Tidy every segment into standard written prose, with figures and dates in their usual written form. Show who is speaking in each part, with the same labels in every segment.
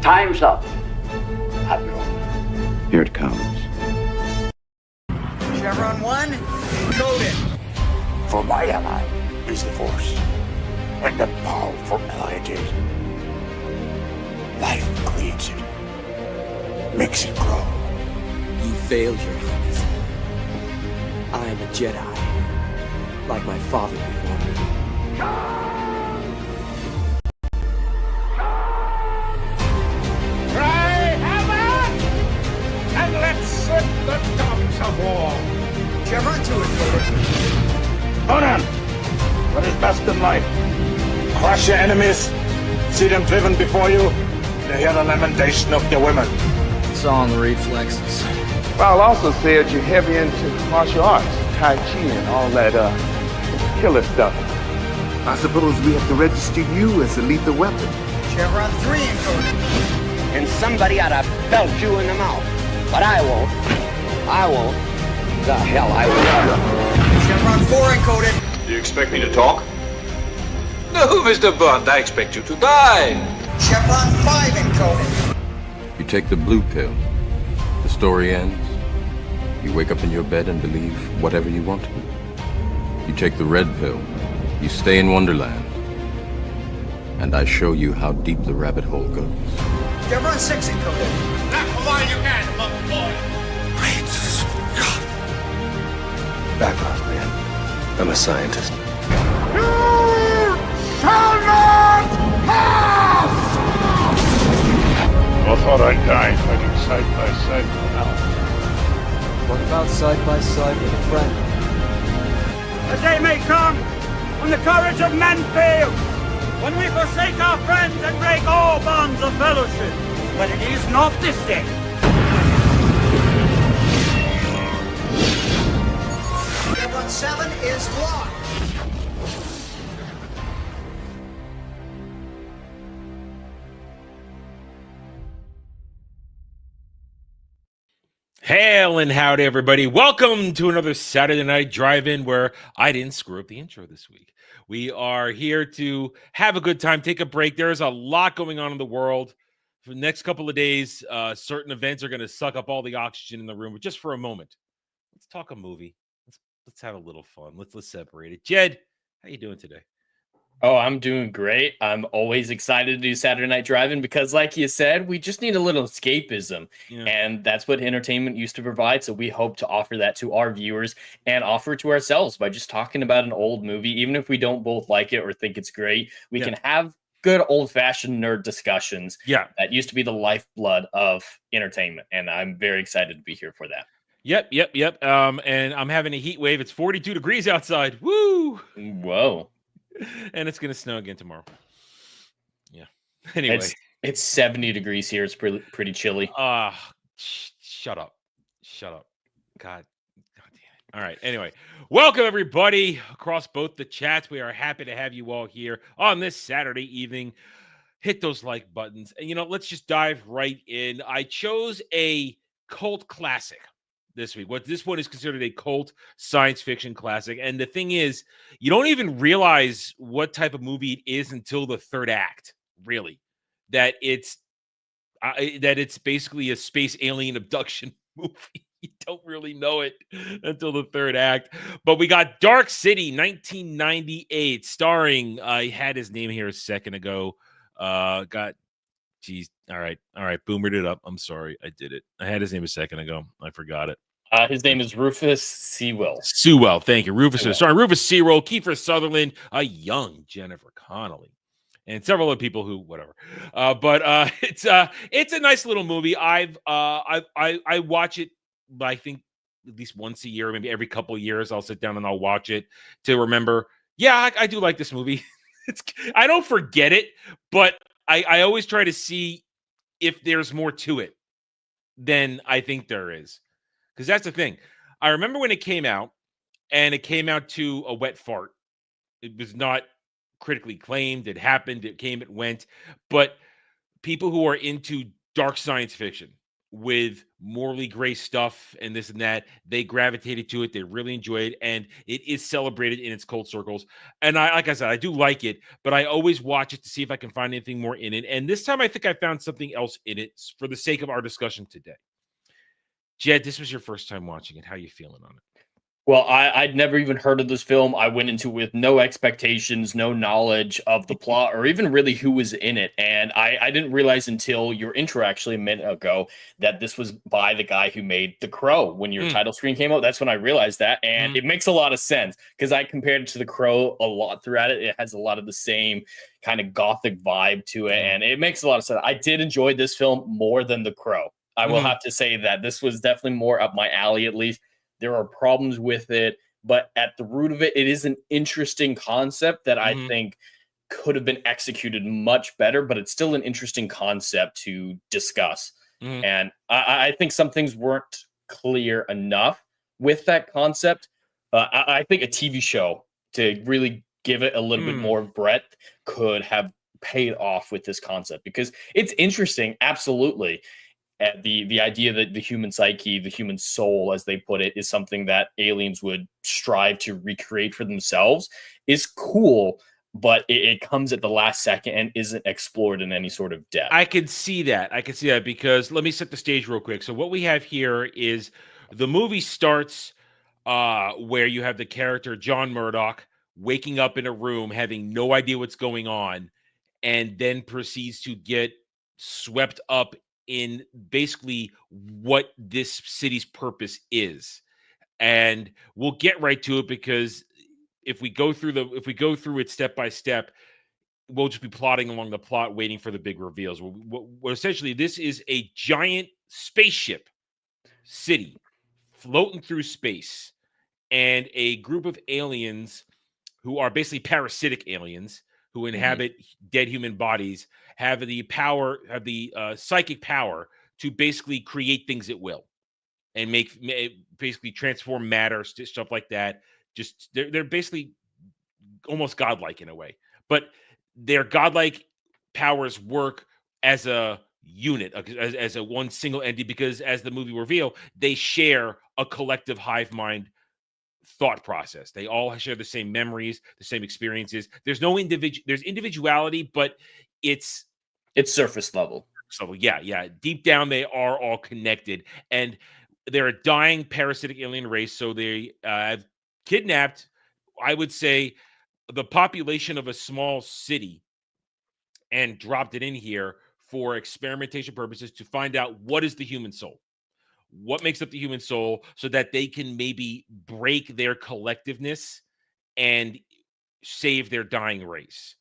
Speaker 1: Time's up, Admiral.
Speaker 2: Here it comes.
Speaker 3: Chevron 1, encoded.
Speaker 4: For my ally is the Force, and the powerful ally it is. Life creates it, makes it grow.
Speaker 5: You failed, Your Highness. I am a Jedi, like my father before me.
Speaker 4: Cry havoc, and let's set the dogs of war.
Speaker 3: Chevron 2 encoded.
Speaker 4: Conan, what is best in life? Crush your enemies, see them driven before you, to hear the lamentation of your women.
Speaker 6: It's all in the reflexes.
Speaker 7: I'll also say that you're heavy into martial arts, Tai Chi and all that killer stuff.
Speaker 2: I suppose we have to register you as a lethal weapon.
Speaker 3: Chevron 3 encoded.
Speaker 1: And somebody ought to belt you in the mouth. But I won't. I won't. The hell I will.
Speaker 3: Chevron 4 encoded.
Speaker 8: Do you expect me to talk? No, Mr. Bond, I expect you to die.
Speaker 3: Chevron 5 encoded.
Speaker 9: You take the blue pill. The story ends. You wake up in your bed and believe whatever you want to. You take the red pill. You stay in Wonderland. And I show you how deep the rabbit hole goes.
Speaker 3: Chevron 6 encoded.
Speaker 4: Now, come on, you can, little boy.
Speaker 2: Great Scott! Back off, man. I'm a scientist.
Speaker 4: You shall not pass! I thought I'd die fighting side by side with Al.
Speaker 5: What about side by side with a friend?
Speaker 10: A day may come when the courage of men fails, when we forsake our friends and break all bonds of fellowship. But it is not this day.
Speaker 3: Chevron 7 is locked.
Speaker 11: Hail and howdy, everybody. Welcome to another Saturday Night Drive-In where I didn't screw up the intro this week. We are here to have a good time, take a break. There's a lot going on in the world. For the next couple of days, certain events are going to suck up all the oxygen in the room. But just for a moment, let's talk a movie. Let's have a little fun. Let's separate it. Jed, how you doing today?
Speaker 12: Oh, I'm doing great. I'm always excited to do Saturday Night Drive-In because, like you said, we just need a little escapism. Yeah. And that's what entertainment used to provide. So we hope to offer that to our viewers and offer it to ourselves by just talking about an old movie. Even if we don't both like it or think it's great, we can have good old-fashioned nerd discussions.
Speaker 11: Yeah.
Speaker 12: That used to be the lifeblood of entertainment. And I'm very excited to be here for that.
Speaker 11: Yep. And I'm having a heat wave. It's 42 degrees outside. Woo!
Speaker 12: Whoa.
Speaker 11: And it's going to snow again tomorrow. Yeah. Anyway.
Speaker 12: It's 70 degrees here. It's pretty chilly.
Speaker 11: Shut up. God damn it. All right. Anyway, welcome everybody across both the chats. We are happy to have you all here on this Saturday evening. Hit those like buttons. And, let's just dive right in. I chose a cult classic this week. This one is considered a cult science fiction classic. And the thing is, you don't even realize what type of movie it is until the third act, really. That it's basically a space alien abduction movie. You don't really know it until the third act. But we got Dark City, 1998, starring, I had his name here a second ago. Geez. All right. Boomered it up. I'm sorry. I did it. I had his name a second ago. I forgot it.
Speaker 12: His name is Rufus Sewell.
Speaker 11: Sewell. Thank you. Rufus Sewell, Kiefer Sutherland, a young Jennifer Connelly, and several other people who, whatever. But it's a nice little movie. I watch it, I think, at least once a year, maybe every couple of years. I'll sit down and I'll watch it to remember. Yeah, I do like this movie. I don't forget it, but I always try to see if there's more to it than I think there is. Because that's the thing. I remember when it came out, and it came out to a wet fart. It was not critically acclaimed. It happened. It came. It went. But people who are into dark science fiction with morally gray stuff and this and that. They gravitated to it. They really enjoy it, and it is celebrated in its cult circles. And like I said, I do like it, but I always watch it to see if I can find anything more in it. And this time, I think I found something else in it for the sake of our discussion today. Jed, this was your first time watching it. How are you feeling on it?
Speaker 12: Well, I'd never even heard of this film. I went into it with no expectations, no knowledge of the plot, or even really who was in it. And I didn't realize until your intro actually a minute ago that this was by the guy who made The Crow. When your title screen came out, that's when I realized that. And it makes a lot of sense because I compared it to The Crow a lot throughout it. It has a lot of the same kind of gothic vibe to it. And it makes a lot of sense. I did enjoy this film more than The Crow. I will have to say that this was definitely more up my alley, at least. There are problems with it, but at the root of it, it is an interesting concept that I think could have been executed much better, but it's still an interesting concept to discuss. And I think some things weren't clear enough with that concept. I think a TV show to really give it a little bit more breadth could have paid off with this concept because it's interesting. Absolutely. The idea that the human psyche, the human soul, as they put it, is something that aliens would strive to recreate for themselves is cool, but it comes at the last second and isn't explored in any sort of depth.
Speaker 11: I can see that. Because let me set the stage real quick. So what we have here is the movie starts where you have the character John Murdoch waking up in a room having no idea what's going on and then proceeds to get swept up in basically what this city's purpose is. And we'll get right to it because if we go through it step by step, we'll just be plodding along the plot, waiting for the big reveals. Well, essentially, this is a giant spaceship city floating through space, and a group of aliens who are basically parasitic aliens who inhabit dead human bodies have the psychic power to basically create things at will and basically transform matter, stuff like that. Just they're basically almost godlike in a way, but their godlike powers work as a unit, as a one single entity, because as the movie reveal, they share a collective hive mind thought process. They all share the same memories, the same experiences. There's no there's individuality, but it's
Speaker 12: surface level.
Speaker 11: So yeah. Deep down, they are all connected, and they're a dying parasitic alien race. So they have kidnapped, I would say, the population of a small city and dropped it in here for experimentation purposes to find out what is the human soul. What makes up the human soul so that they can maybe break their collectiveness and save their dying race.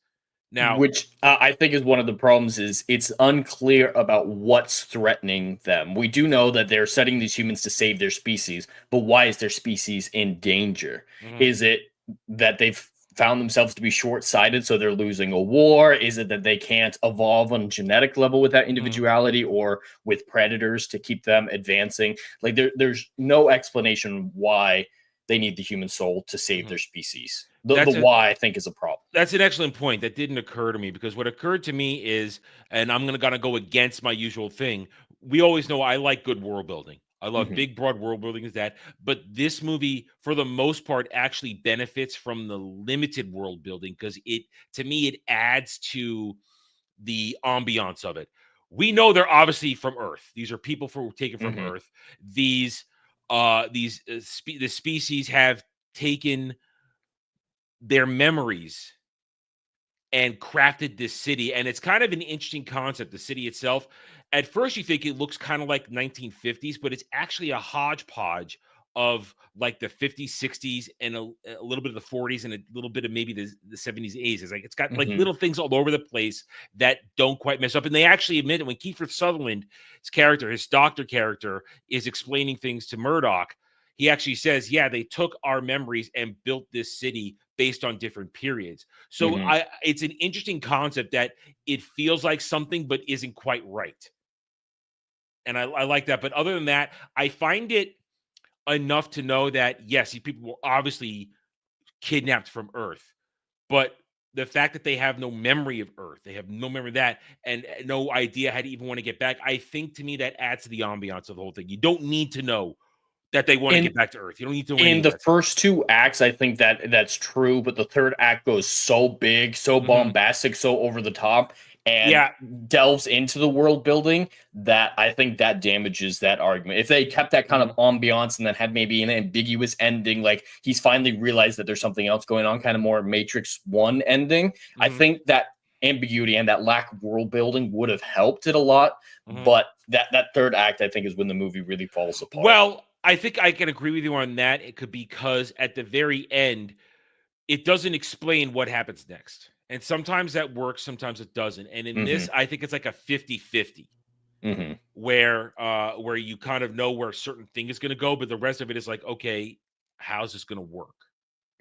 Speaker 11: Now,
Speaker 12: which I think is one of the problems is it's unclear about what's threatening them. We do know that they're setting these humans to save their species, but why is their species in danger? Is it that they've found themselves to be short-sighted, so they're losing a war? Is it that they can't evolve on a genetic level with that individuality or with predators to keep them advancing? Like there's no explanation why they need the human soul to save their species. The why, I think, is a problem.
Speaker 11: That's an excellent point. That didn't occur to me, because what occurred to me is, and I'm gonna go against my usual thing. We always know I like good world building. I love big, broad world building, but this movie, for the most part, actually benefits from the limited world building because to me, it adds to the ambiance of it. We know they're obviously from Earth. These are people taken from Earth. The species have taken their memories and crafted this city, and it's kind of an interesting concept. The city itself, at first you think it looks kind of like 1950s, but it's actually a hodgepodge of like the 50s, 60s, and a little bit of the 40s, and a little bit of maybe the 70s, 80s. It's like it's got like little things all over the place that don't quite mess up. And they actually admit it when Kiefer Sutherland's character, his doctor character, is explaining things to Murdoch. He actually says, yeah, they took our memories and built this city based on different periods. So it's an interesting concept that it feels like something, but isn't quite right. And I like that. But other than that, I find it enough to know that, yes, these people were obviously kidnapped from Earth. But the fact that they have no memory of Earth, they have no memory of that, and no idea how to even want to get back. I think to me that adds to the ambiance of the whole thing. You don't need to know that they want to get back to Earth. You don't need to know
Speaker 12: in the first two acts. I think that's true, but the third act goes so big, so bombastic, so over the top, and delves into the world building that I think that damages that argument. If they kept that kind of ambiance and then had maybe an ambiguous ending, like he's finally realized that there's something else going on, kind of more Matrix 1 ending, I think that ambiguity and that lack of world building would have helped it a lot. But that third act, I think, is when the movie really falls apart.
Speaker 11: Well, I think I can agree with you on that. It could be because at the very end, it doesn't explain what happens next. And sometimes that works, sometimes it doesn't. And in this, I think it's like a 50-50 where you kind of know where a certain thing is going to go, but the rest of it is like, okay, how's this going to work?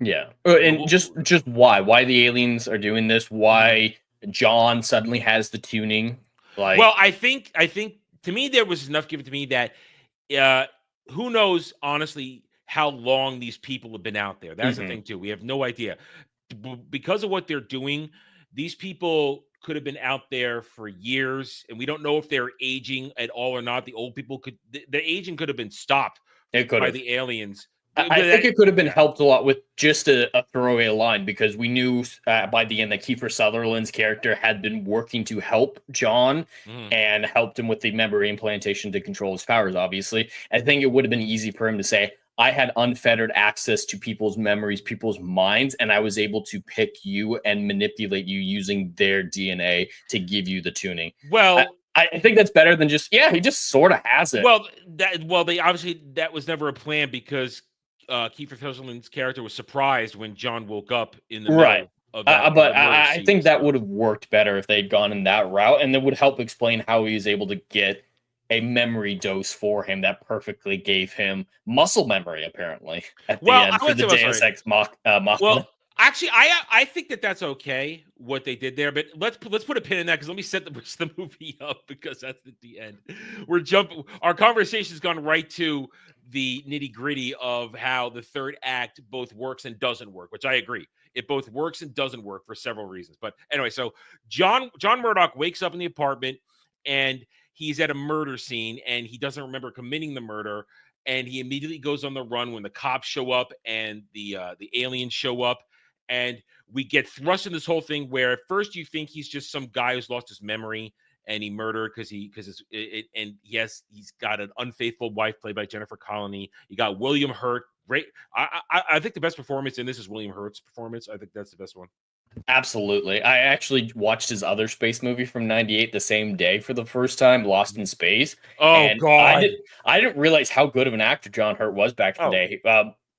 Speaker 12: Yeah. And just why the aliens are doing this, why John suddenly has the tuning. Like,
Speaker 11: well, I think to me, there was enough given to me that who knows, honestly, how long these people have been out there. That's the thing, too. We have no idea. Because of what they're doing, these people could have been out there for years, and we don't know if they're aging at all or not. The old people the aging could have been stopped by the aliens.
Speaker 12: I think it could have been helped a lot with just a throwaway line, because we knew by the end that Kiefer Sutherland's character had been working to help John and helped him with the memory implantation to control his powers, obviously. I think it would have been easy for him to say, I had unfettered access to people's memories, people's minds, and I was able to pick you and manipulate you using their DNA to give you the tuning.
Speaker 11: Well,
Speaker 12: I think that's better than just, he just sort of has it.
Speaker 11: Well, they obviously, that was never a plan, because Kiefer Sutherland's character was surprised when John woke up in the middle of that.
Speaker 12: But I think that would have worked better if they'd gone in that route, and it would help explain how he was able to get a memory dose for him that perfectly gave him muscle memory, apparently, at the end for the Deus Ex Machina.
Speaker 11: Well, actually, I think that's okay what they did there, but let's put a pin in that, because let me set the movie up, because that's at the end. Our conversation's gone right to the nitty gritty of how the third act both works and doesn't work, which I agree. It both works and doesn't work for several reasons. But anyway, so John Murdoch wakes up in the apartment, and he's at a murder scene, and he doesn't remember committing the murder, and he immediately goes on the run when the cops show up and the aliens show up, and we get thrust in this whole thing where at first you think he's just some guy who's lost his memory and he murdered he's got an unfaithful wife played by Jennifer Connelly. You got William Hurt. Great. I think the best performance in this is William Hurt's performance. I think that's the best one.
Speaker 12: Absolutely. I actually watched his other space movie from '98 the same day for the first time, Lost in Space.
Speaker 11: Oh, God.
Speaker 12: I didn't realize how good of an actor John Hurt was back in the day.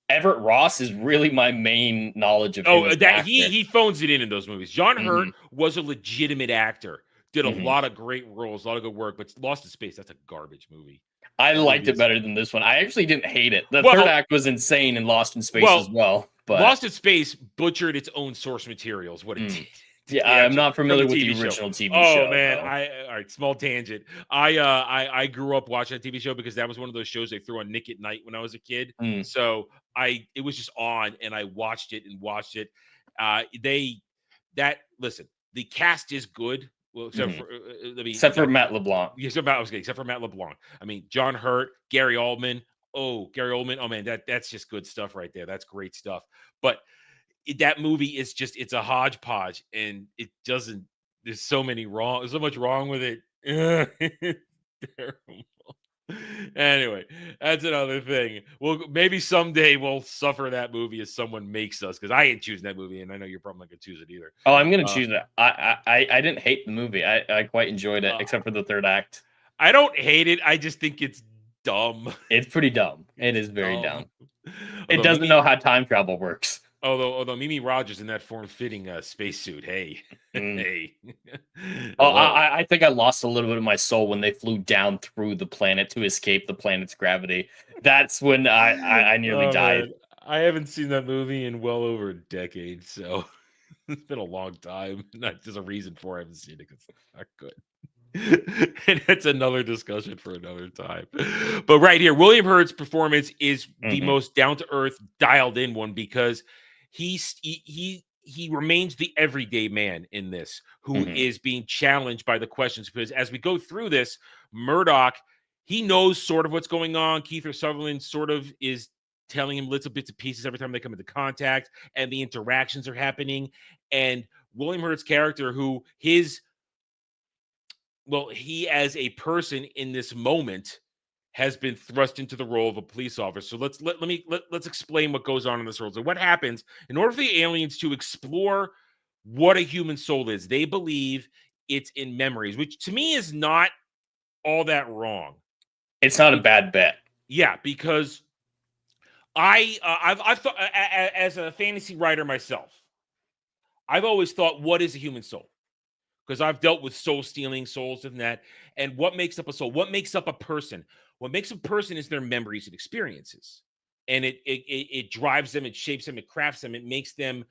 Speaker 12: Everett Ross is really my main knowledge of him.
Speaker 11: Oh, that he phones it in those movies. John Hurt was a legitimate actor. Did a lot of great roles, a lot of good work, but Lost in Space, that's a garbage movie.
Speaker 12: I liked it better than this one. I actually didn't hate it. The third act was insane in Lost in Space as well. But
Speaker 11: Lost in Space butchered its own source materials. What it did.
Speaker 12: Yeah, I'm not familiar with the original TV show.
Speaker 11: Oh man, all right, small tangent. I grew up watching a TV show because that was one of those shows they threw on Nick at Night when I was a kid. So it was just on, and I watched it. Listen, the cast is good. Well, except
Speaker 12: for Matt LeBlanc.
Speaker 11: Except for Matt LeBlanc. I mean, John Hurt, Gary Oldman. Oh, man, that's just good stuff right there. That's great stuff. But that movie is just, it's a hodgepodge, and it doesn't, there's so much wrong with it. Terrible. Anyway, that's another thing. Well, maybe someday we'll suffer that movie as someone makes us, because I ain't choosing that movie, and I know you're probably not gonna choose it either.
Speaker 12: Oh, I'm gonna choose it. I didn't hate the movie. I quite enjoyed it, except for the third act.
Speaker 11: I don't hate it. I just think it's dumb.
Speaker 12: It's pretty dumb. It is very dumb. It doesn't know how time travel works.
Speaker 11: Although Mimi Rogers in that form-fitting spacesuit, hey.
Speaker 12: I think I lost a little bit of my soul when they flew down through the planet to escape the planet's gravity. That's when I nearly died.
Speaker 11: Man. I haven't seen that movie in well over a decade, so it's been a long time. There's a reason for I haven't seen it, because it's not good. And it's another discussion for another time. But right here, William Hurt's performance is the most down-to-earth, dialed-in one, because he he remains the everyday man in this who is being challenged by the questions, because as we go through this, Murdoch, he knows sort of what's going on. Kiefer Sutherland sort of is telling him little bits and pieces every time they come into contact, and the interactions are happening. And William Hurt's character, he as a person in this moment has been thrust into the role of a police officer. So let's explain what goes on in this world. So what happens in order for the aliens to explore what a human soul is? They believe it's in memories, which to me is not all that wrong.
Speaker 12: It's not a bad bet.
Speaker 11: Yeah, because I've thought, as a fantasy writer myself, I've always thought, what is a human soul? Because I've dealt with soul stealing, souls and that, and what makes up a soul? What makes up a person? What makes a person is their memories and experiences, and it drives them, it shapes them, it crafts them, it makes them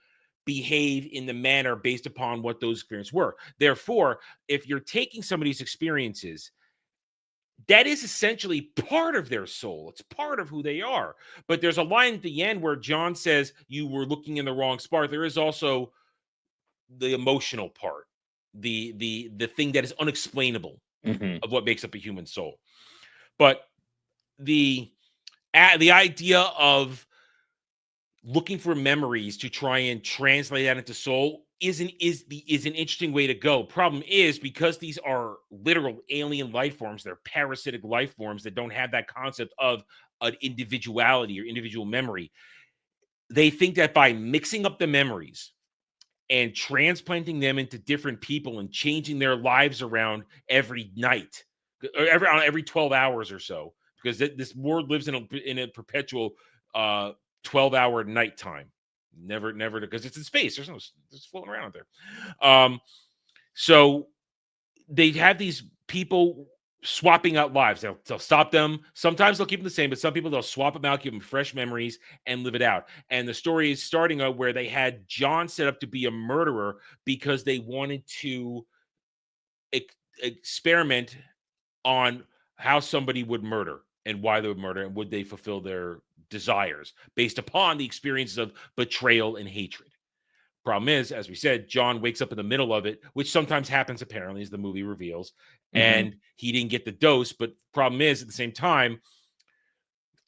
Speaker 11: behave in the manner based upon what those experiences were. Therefore, if you're taking somebody's experiences, that is essentially part of their soul. It's part of who they are. But there's a line at the end where John says you were looking in the wrong spot. There is also the emotional part, the thing that is unexplainable of what makes up a human soul. But the idea of looking for memories to try and translate that into soul is an interesting way to go. Problem is, because these are literal alien life forms, they're parasitic life forms that don't have that concept of an individuality or individual memory. They think that by mixing up the memories and transplanting them into different people and changing their lives around every night, or every 12 hours or so, because this world lives in a perpetual 12-hour nighttime. Never, because it's in space. There's floating around out there. So they have these people swapping out lives. They'll stop them. Sometimes they'll keep them the same, but some people they'll swap them out, give them fresh memories, and live it out. And the story is starting out where they had John set up to be a murderer because they wanted to experiment on how somebody would murder and why they would murder, and would they fulfill their desires based upon the experiences of betrayal and hatred. Problem is, as we said, John wakes up in the middle of it, which sometimes happens apparently, as the movie reveals, and he didn't get the dose. But problem is, at the same time,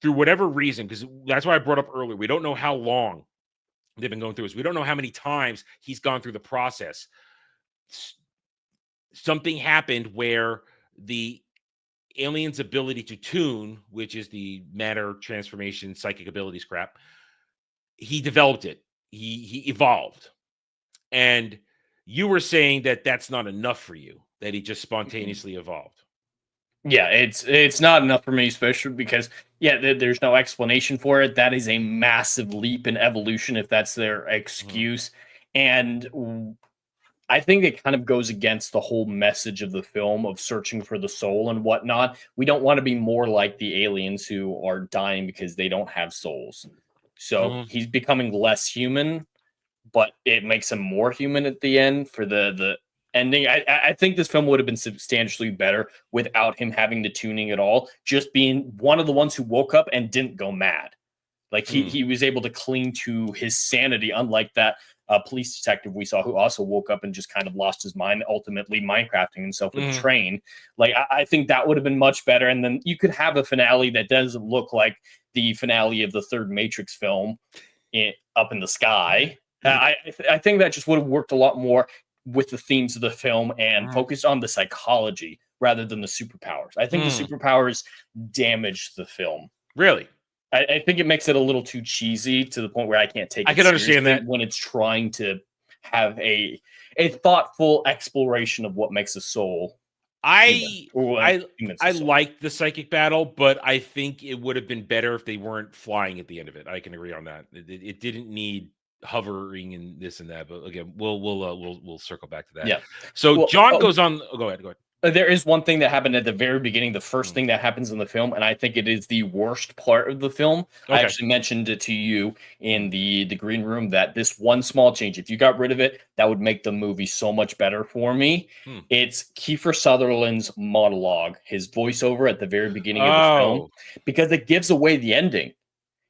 Speaker 11: through whatever reason, because that's why I brought up earlier, we don't know how long they've been going through this. We don't know how many times he's gone through the process. Something happened where the alien's ability to tune, which is the matter transformation psychic abilities crap, he developed it. He evolved. And you were saying that that's not enough for you, that he just spontaneously evolved.
Speaker 12: Yeah, it's not enough for me, especially because there's no explanation for it. That is a massive leap in evolution if that's their excuse. And I think it kind of goes against the whole message of the film of searching for the soul and whatnot. We don't want to be more like the aliens who are dying because they don't have souls. So he's becoming less human, but it makes him more human at the end for the ending. I think this film would have been substantially better without him having the tuning at all, just being one of the ones who woke up and didn't go mad. Like he was able to cling to his sanity, unlike that police detective we saw who also woke up and just kind of lost his mind, ultimately Minecrafting himself with a train. Like, I think that would have been much better. And then you could have a finale that doesn't look like the finale of the third Matrix film up in the sky. I think that just would have worked a lot more with the themes of the film and focused on the psychology rather than the superpowers. I think the superpowers damaged the film.
Speaker 11: Really?
Speaker 12: I think it makes it a little too cheesy to the point where I can't take it.
Speaker 11: I can understand that
Speaker 12: when it's trying to have a thoughtful exploration of what makes a soul.
Speaker 11: I liked the psychic battle, but I think it would have been better if they weren't flying at the end of it. I can agree on that. It didn't need hovering and this and that. But again, we'll circle back to that.
Speaker 12: Yeah.
Speaker 11: So John goes on. Go ahead.
Speaker 12: There is one thing that happened at the very beginning, the first thing that happens in the film, and I think it is the worst part of the film. Okay. I actually mentioned it to you in the green room that this one small change, if you got rid of it, that would make the movie so much better for me. It's Kiefer Sutherland's monologue, his voiceover at the very beginning of the film, because it gives away the ending.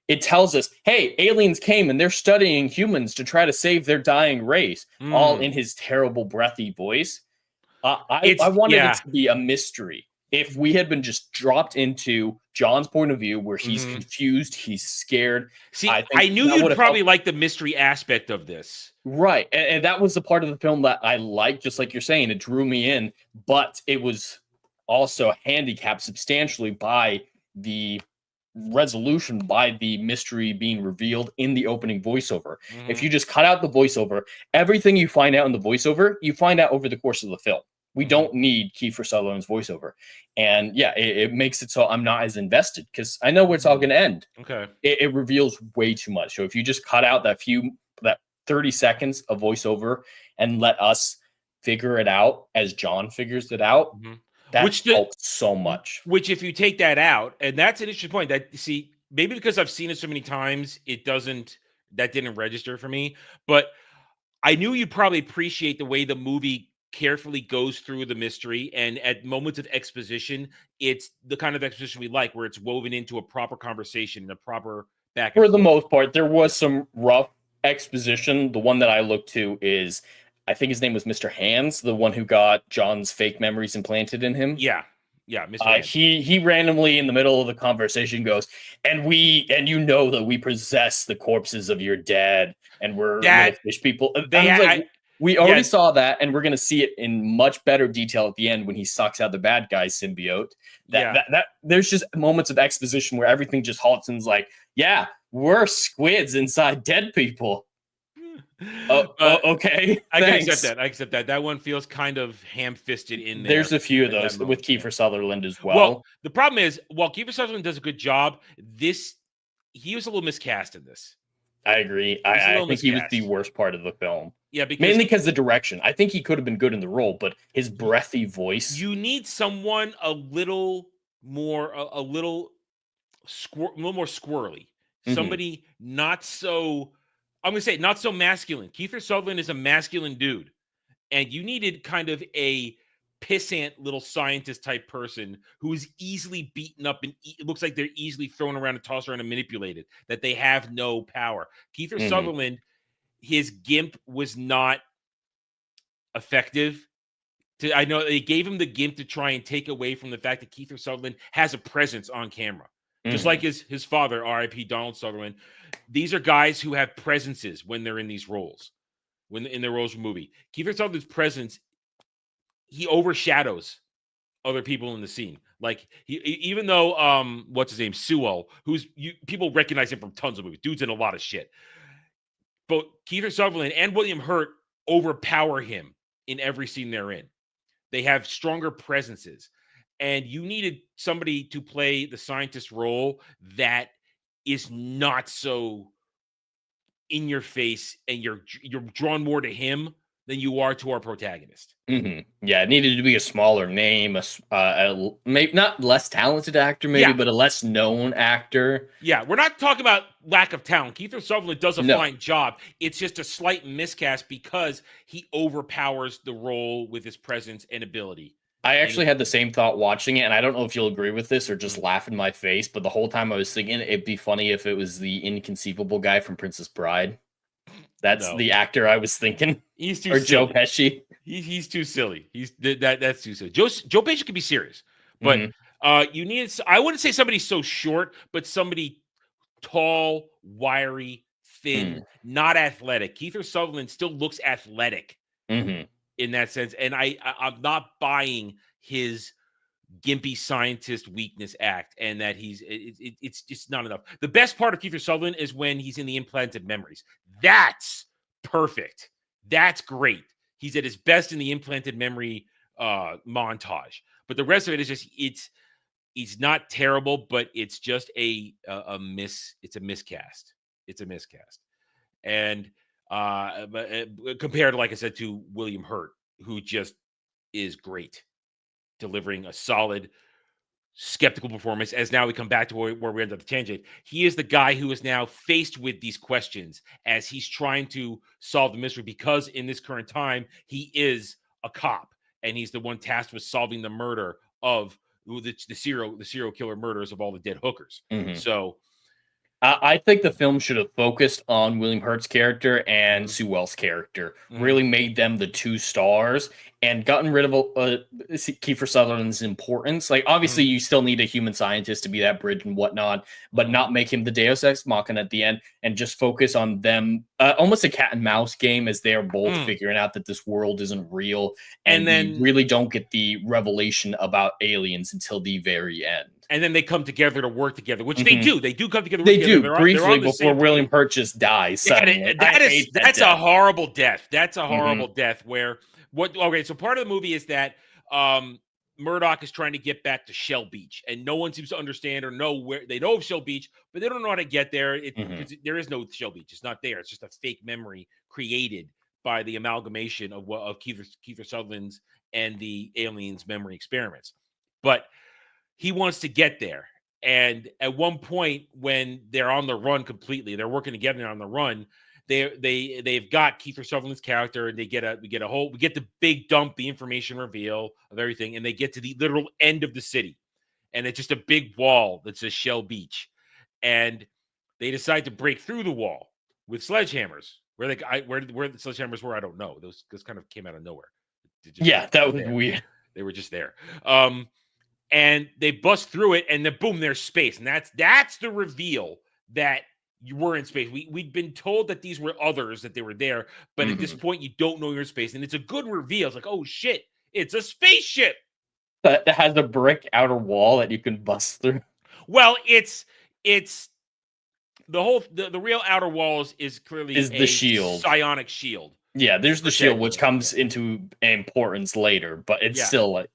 Speaker 12: it tells us, hey, aliens came and they're studying humans to try to save their dying race, all in his terrible breathy voice. I wanted it to be a mystery. If we had been just dropped into John's point of view where he's confused, he's scared.
Speaker 11: See, I knew you'd probably like the mystery aspect of this.
Speaker 12: Right. And that was the part of the film that I liked, just like you're saying, it drew me in, but it was also handicapped substantially by the resolution, by the mystery being revealed in the opening voiceover. If you just cut out the voiceover, everything you find out in the voiceover, you find out over the course of the film. We don't need Kiefer Sutherland's voiceover. And yeah, it makes it so I'm not as invested because I know where it's all going to end.
Speaker 11: Okay.
Speaker 12: It reveals way too much. So if you just cut out that 30 seconds of voiceover and let us figure it out as John figures it out, that helps so much.
Speaker 11: Which if you take that out, and that's an interesting point, that see, maybe because I've seen it so many times, that didn't register for me. But I knew you'd probably appreciate the way the movie carefully goes through the mystery, and at moments of exposition, it's the kind of exposition we like, where it's woven into a proper conversation and a proper back and
Speaker 12: For the
Speaker 11: forth.
Speaker 12: most part, there was some rough exposition. The one that I looked to is, I think his name was Mr. Hands, the one who got John's fake memories implanted in him.
Speaker 11: Yeah, Mr. Hands.
Speaker 12: He randomly in the middle of the conversation goes, and you know that we possess the corpses of your dad, and we're little fish people. We already saw that, and we're going to see it in much better detail at the end when he sucks out the bad guy's symbiote. That there's just moments of exposition where everything just halts and is like, yeah, we're squids inside dead people. Okay.
Speaker 11: I can accept that. That one feels kind of ham-fisted in there.
Speaker 12: There's a few of those with Kiefer Sutherland as well.
Speaker 11: Well, the problem is, while Kiefer Sutherland does a good job, he was a little miscast in this.
Speaker 12: I agree. I think he was the worst part of the film.
Speaker 11: Yeah,
Speaker 12: mainly because the direction. I think he could have been good in the role, but his breathy voice.
Speaker 11: You need someone a little more squirrely. Somebody not so. I'm gonna say not so masculine. Kiefer Sutherland is a masculine dude, and you needed kind of a pissant little scientist type person who is easily beaten up and it looks like they're easily thrown around and tossed around and manipulated, that they have no power. Kiefer Sutherland, his gimp was not effective. I know they gave him the gimp to try and take away from the fact that Kiefer Sutherland has a presence on camera. Just like his father, R.I.P. Donald Sutherland. These are guys who have presences when they're in these roles, when in their roles of movie. Kiefer Sutherland's presence, he overshadows other people in the scene. Like even though what's his name, Sewell, people recognize him from tons of movies. Dude's in a lot of shit. But Kiefer Sutherland and William Hurt overpower him in every scene they're in. They have stronger presences. And you needed somebody to play the scientist role that is not so in your face, and you're drawn more to him than you are to our protagonist.
Speaker 12: Yeah, it needed to be a smaller name, maybe not less talented actor, but a less known actor.
Speaker 11: Yeah, we're not talking about lack of talent. Kiefer Sutherland does a fine job. It's just a slight miscast because he overpowers the role with his presence and ability.
Speaker 12: I actually had the same thought watching it, and I don't know if you'll agree with this or just laugh in my face, but the whole time I was thinking it'd be funny if it was the inconceivable guy from Princess Bride. That's the actor I was thinking.
Speaker 11: He's too
Speaker 12: or
Speaker 11: silly.
Speaker 12: Joe Pesci.
Speaker 11: He's too silly. That's too silly. Joe Pesci could be serious, but you need. I wouldn't say somebody so short, but somebody tall, wiry, thin, not athletic. Kiefer Sutherland still looks athletic in that sense, and I'm not buying his gimpy scientist weakness act, and that it's just not enough. The best part of Kiefer Sutherland is when he's in the implanted memories. That's perfect. That's great. He's at his best in the implanted memory montage. But the rest of it is just it's not terrible, but it's just it's a miscast. It's a miscast. And compared, like I said, to William Hurt, who just is great, delivering a solid, skeptical performance. As now we come back to where we end up the tangent. He is the guy who is now faced with these questions as he's trying to solve the mystery, because in this current time, he is a cop and he's the one tasked with solving the murder of the serial killer murders of all the dead hookers. So
Speaker 12: I think the film should have focused on William Hurt's character and Sue Well's character. Really made them the two stars and gotten rid of Kiefer Sutherland's importance. Like, obviously, you still need a human scientist to be that bridge and whatnot, but not make him the Deus Ex Machina at the end and just focus on them, almost a cat and mouse game as they're both figuring out that this world isn't real. And then you really don't get the revelation about aliens until the very end.
Speaker 11: And then they come together to work together, which they do. They do come together.
Speaker 12: They do briefly before William Hurt just dies.
Speaker 11: Yeah, that's a horrible death. That's a horrible death. Where Okay, so part of the movie is that Murdoch is trying to get back to Shell Beach, and no one seems to understand or know where. They know of Shell Beach, but they don't know how to get there. There is no Shell Beach. It's not there. It's just a fake memory created by the amalgamation of Kiefer Sutherland's and the aliens' memory experiments. But he wants to get there. And at one point, when they're on the run completely, they're working together on the run. They've got Kiefer Sutherland's character, and we get the big dump, the information reveal of everything, and they get to the literal end of the city, and it's just a big wall that says Shell Beach, and they decide to break through the wall with sledgehammers. Where the sledgehammers were, I don't know. Those kind of came out of nowhere.
Speaker 12: That was weird.
Speaker 11: They were just there. And they bust through it, and then boom, there's space. And that's the reveal that you were in space. We'd been told that these were others, that they were there, but at this point, you don't know you're in space. And it's a good reveal. It's like, oh shit, it's a spaceship
Speaker 12: that has a brick outer wall that you can bust through.
Speaker 11: Well, it's the real outer walls is clearly
Speaker 12: the shield,
Speaker 11: psionic shield.
Speaker 12: Yeah, there's the shield, which comes into importance later, but it's still like.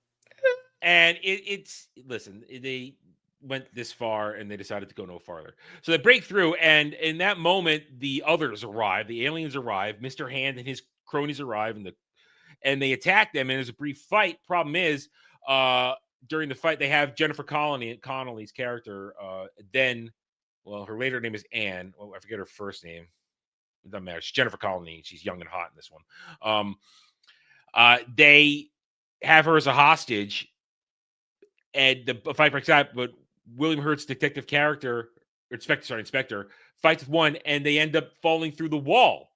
Speaker 11: And they went this far and they decided to go no farther. So they break through, and in that moment, the others arrive, the aliens arrive, Mr. Hand and his cronies arrive, and they attack them, and there's a brief fight. Problem is, during the fight, they have Jennifer Connelly's character, her later name is Anne. Well, I forget her first name. It doesn't matter. She's Jennifer Connelly. She's young and hot in this one. They have her as a hostage, and the fight breaks out, but William Hurt's detective character, inspector, fights with one, and they end up falling through the wall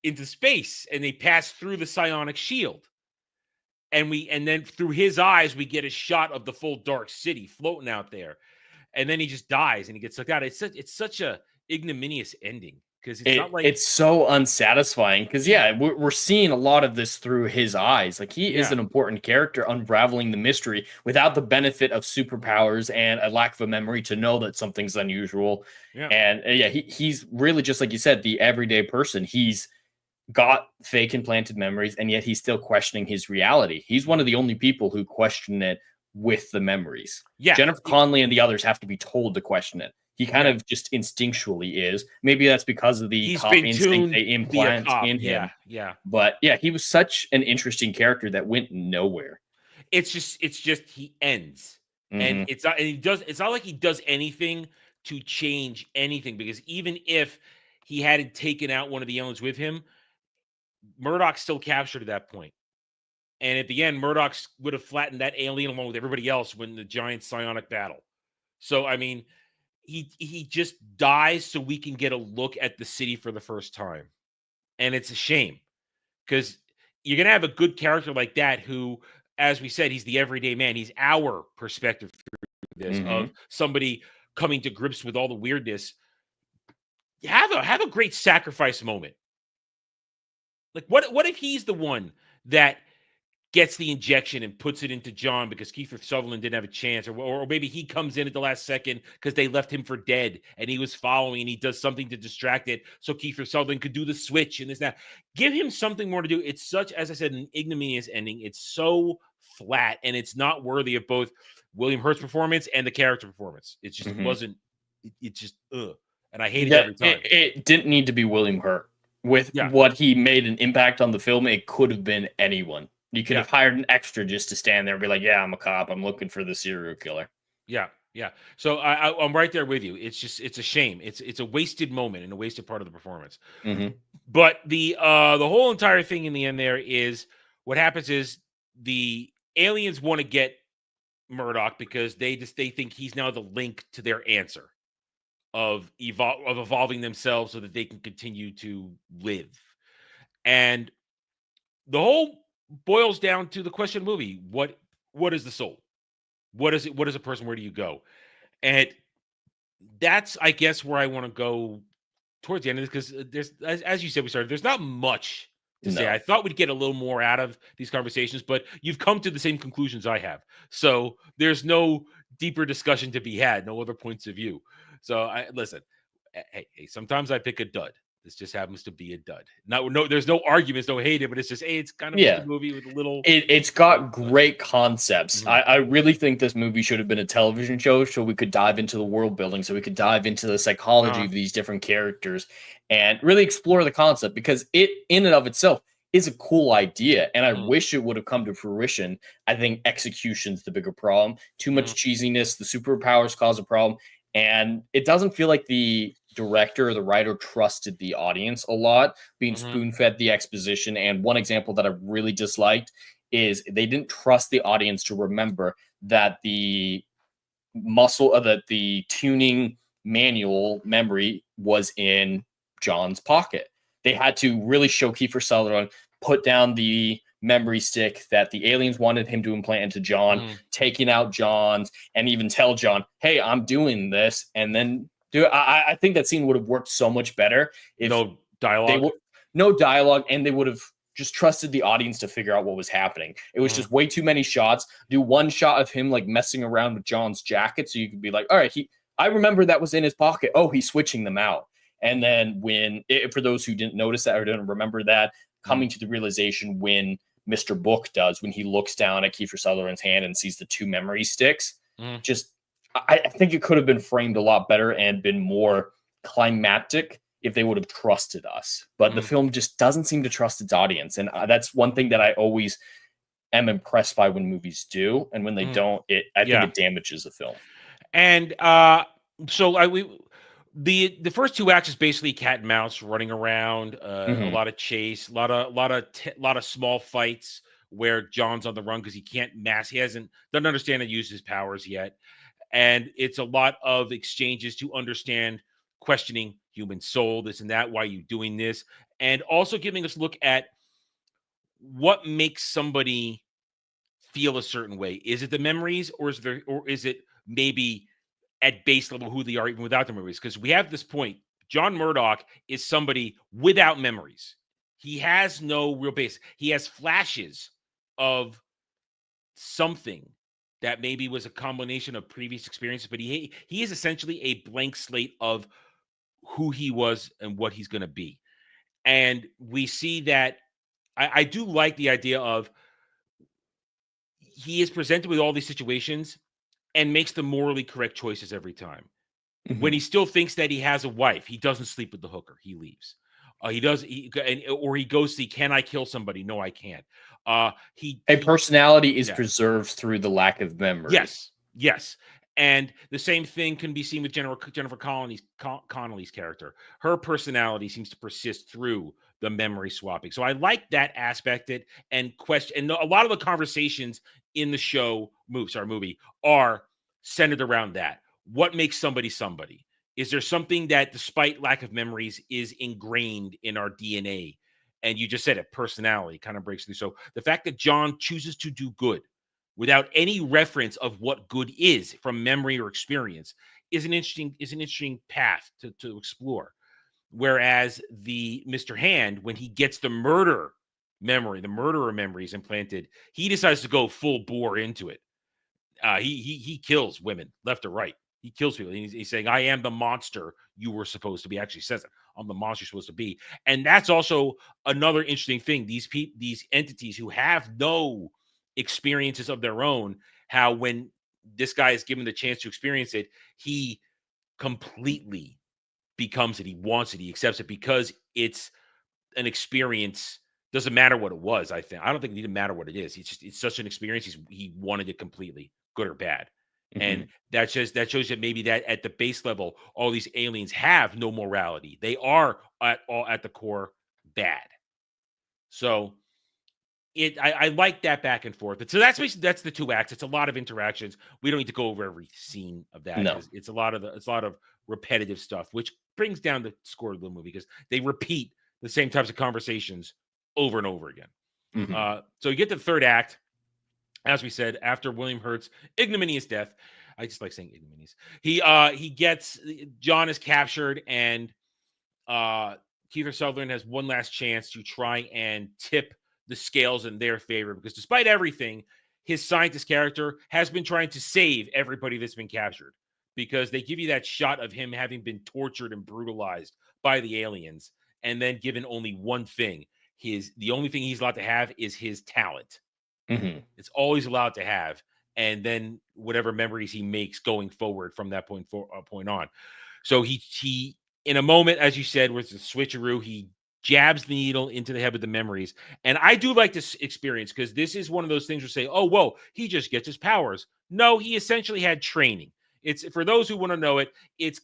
Speaker 11: into space, and they pass through the psionic shield. And then through his eyes, we get a shot of the full dark city floating out there. And then he just dies and he gets sucked out. It's such a ignominious ending. Because
Speaker 12: it's so unsatisfying. Because we're seeing a lot of this through his eyes. Like, he is an important character unraveling the mystery without the benefit of superpowers and a lack of a memory to know that something's unusual. Yeah. And he's really, just like you said, the everyday person. He's got fake implanted memories, and yet he's still questioning his reality. He's one of the only people who question it with the memories. Yeah, Jennifer Connelly and the others have to be told to question it. He kind of just instinctually is. Maybe that's because of the cop instinct they implant in him.
Speaker 11: Yeah.
Speaker 12: But yeah, he was such an interesting character that went nowhere.
Speaker 11: It's just he ends. And it's not like he does anything to change anything, because even if he hadn't taken out one of the aliens with him, Murdoch's still captured at that point. And at the end, Murdoch would have flattened that alien along with everybody else when the giant psionic battle. So, I mean, he just dies so we can get a look at the city for the first time. And it's a shame, because you're going to have a good character like that who, as we said, he's the everyday man. He's our perspective through this of somebody coming to grips with all the weirdness. Have a great sacrifice moment. Like, what if he's the one that gets the injection and puts it into John because Kiefer Sutherland didn't have a chance, or maybe he comes in at the last second because they left him for dead and he was following and he does something to distract it so Kiefer Sutherland could do the switch and this, that. Give him something more to do. It's such, as I said, an ignominious ending. It's so flat, and it's not worthy of both William Hurt's performance and the character performance. It just wasn't, it just, and I hate it every time.
Speaker 12: It didn't need to be William Hurt. With what he made an impact on the film, it could have been anyone. You could have hired an extra just to stand there and be like, yeah, I'm a cop. I'm looking for the serial killer.
Speaker 11: Yeah. So I'm right there with you. It's a shame. It's a wasted moment and a wasted part of the performance. But the whole entire thing in the end there is what happens is the aliens want to get Murdoch because they think he's now the link to their answer. of evolving themselves so that they can continue to live. And the whole boils down to the question of the movie: what is the soul? What is it? What is a person? Where do you go? And that's, I guess, where I want to go towards the end of this, because there's, as you said, we started. There's not much to say. I thought we'd get a little more out of these conversations, but you've come to the same conclusions I have. So there's no deeper discussion to be had, no other points of view. So listen. Hey, sometimes I pick a dud. This just happens to be a dud. No, there's no arguments, no hate it, but it's just, hey, it's kind of a movie with a little.
Speaker 12: It's got great concepts. Mm-hmm. I really think this movie should have been a television show, so we could dive into the world building, so we could dive into the psychology of these different characters and really explore the concept, because it, in and of itself, is a cool idea, and I wish it would have come to fruition. I think execution's the bigger problem. Too much cheesiness. The superpowers cause a problem, and it doesn't feel like the director or the writer trusted the audience a lot, being spoon-fed the exposition. And one example that I really disliked is they didn't trust the audience to remember that the the tuning manual memory was in John's pocket. They had to really show Kiefer Sutherland put down the memory stick that the aliens wanted him to implant into John, taking out John's, and even tell John, hey, I'm doing this, and then I think that scene would have worked so much better if
Speaker 11: no dialogue.
Speaker 12: No dialogue, and they would have just trusted the audience to figure out what was happening. It was just way too many shots. Do one shot of him like messing around with John's jacket, so you could be like, all right, I remember that was in his pocket. Oh, he's switching them out. And then for those who didn't notice that or didn't remember that, coming to the realization when Mr. Book does, when he looks down at Kiefer Sutherland's hand and sees the two memory sticks, I think it could have been framed a lot better and been more climactic if they would have trusted us. But the film just doesn't seem to trust its audience. And that's one thing that I always am impressed by when movies do. And when they don't, I think it damages the film. And
Speaker 11: the first two acts is basically cat and mouse, running around, a lot of chase, a lot of small fights where John's on the run because he can't he doesn't understand how to use his powers yet. And it's a lot of exchanges to understand, questioning human soul, this and that, why are you doing this? And also giving us a look at what makes somebody feel a certain way. Is it the memories, or is it maybe at base level who they are even without the memories? Because we have this point. John Murdoch is somebody without memories. He has no real base. He has flashes of something that maybe was a combination of previous experiences, but he is essentially a blank slate of who he was and what he's going to be. And we see that I do like the idea of he is presented with all these situations and makes the morally correct choices every time. When he still thinks that he has a wife, he doesn't sleep with the hooker. He leaves. Or he goes see, can I kill somebody? No, I can't.
Speaker 12: Personality is preserved through the lack of memory.
Speaker 11: Yes. And the same thing can be seen with Jennifer Connelly's character. Her personality seems to persist through the memory swapping. So I like that aspect and question. And a lot of the conversations in the movie are centered around that. What makes somebody somebody? Is there something that, despite lack of memories, is ingrained in our DNA? And you just said it, personality kind of breaks through. So the fact that John chooses to do good without any reference of what good is from memory or experience is an interesting path to explore. Whereas the Mr. Hand, when he gets the murderer memories implanted, he decides to go full bore into it. He kills women left or right. He kills people. He's saying, I am the monster you were supposed to be. Actually says it. I'm the monster you're supposed to be. And that's also another interesting thing. These entities who have no experiences of their own, how when this guy is given the chance to experience it, he completely becomes it. He wants it. He accepts it because it's an experience. Doesn't matter what it was. I don't think it even matter what it is. It's such an experience. He wanted it completely, good or bad. And that shows that maybe that at the base level, all these aliens have no morality. They are at the core bad. So I like that back and forth. So that's the two acts. It's a lot of interactions. We don't need to go over every scene of that.
Speaker 12: No.
Speaker 11: It's a lot of repetitive stuff, which brings down the score of the movie because they repeat the same types of conversations over and over again. So you get to the third act, as we said, after William Hurt's ignominious death. I just like saying ignominious. He gets, John is captured, and Kiefer Sutherland has one last chance to try and tip the scales in their favor, because despite everything, his scientist character has been trying to save everybody that's been captured, because they give you that shot of him having been tortured and brutalized by the aliens, and then given only one thing. The only thing he's allowed to have is his talent. It's all he's allowed to have, and then whatever memories he makes going forward from that point on. So he in a moment, as you said, with the switcheroo, he jabs the needle into the head with the memories. And I do like this experience, because this is one of those things where say, oh, whoa, he just gets his powers. No, he essentially had training. It's, for those who want to know it, it's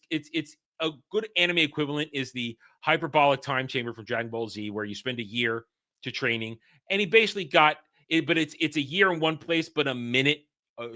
Speaker 11: a good anime equivalent is the hyperbolic time chamber from Dragon Ball Z, where you spend a year to training, and he basically got it, but it's a year in one place, but a minute